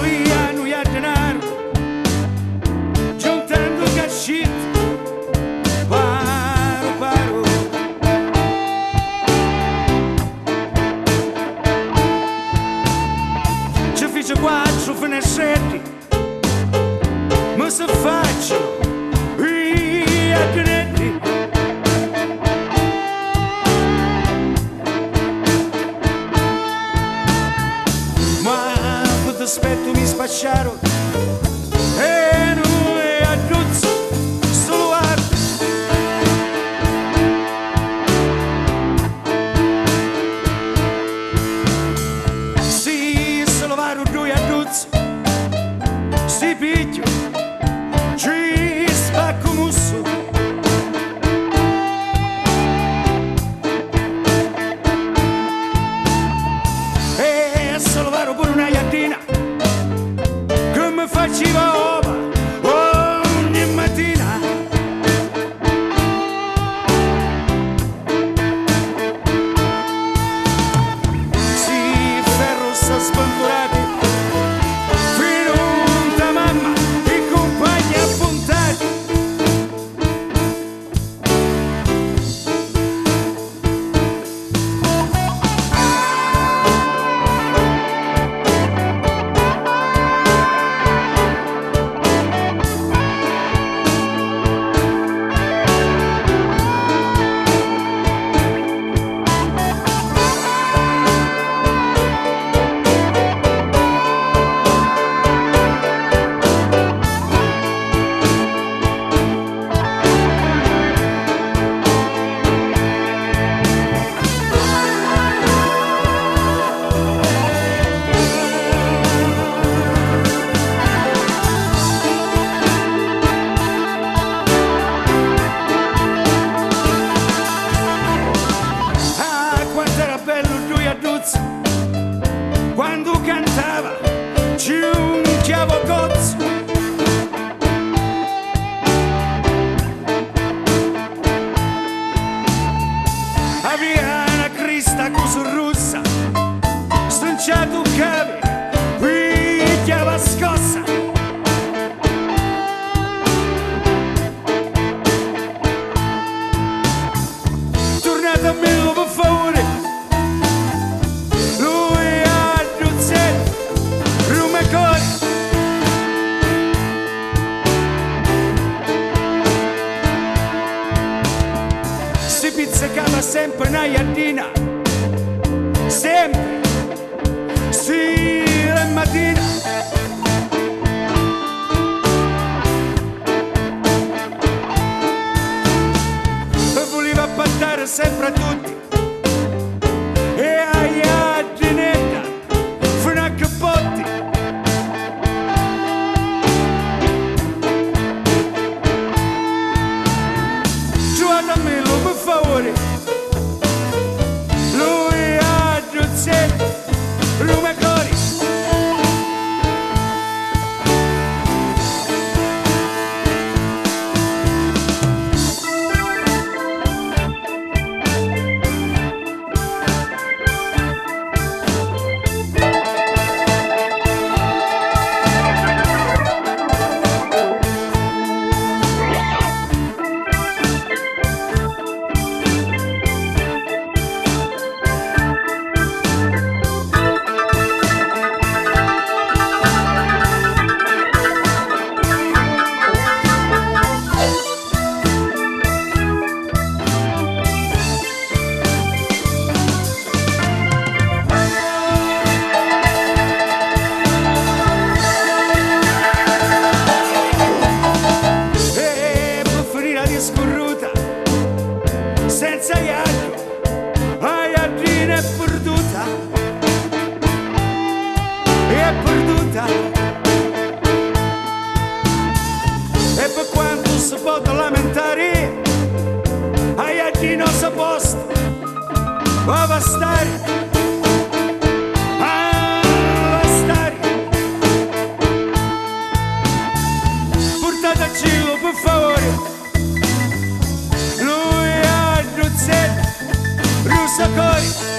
lui non ha denaro, giuntando cascite, paro paro. Ci fece quattro finestretti, ma se faccio i agnetti. Ma per dispetto mi spacciarono e non è aggiunto solo arte. Si se lo varo due aggiunto, si piglio, ci spacco musso. E se lo varo pure una iattina che mi faceva ova ogni mattina. Si ferro sta sventurati fino a mamma e compagni appuntati. Quando cantava ci unchiavo cozzo. Aveva una crista così russa, stanciato un cave, picchiava scossa. Tornate a me per favore. Si pizzicava sempre una iardina, sempre, sì, la mattina. E voleva appantare sempre a tutti, e a iardinetta, fino a cappotti. Giovanna Melo, per favore, lui ha Giuzzetti, Roma Cori. Senza iardo, la iardina è perduta, è perduta. E per quanto si può lamentare, la iardina si posta, va a stare, va a stare. Portate a cielo, per favore. Lui ha Giuzzetti, Russa Cori.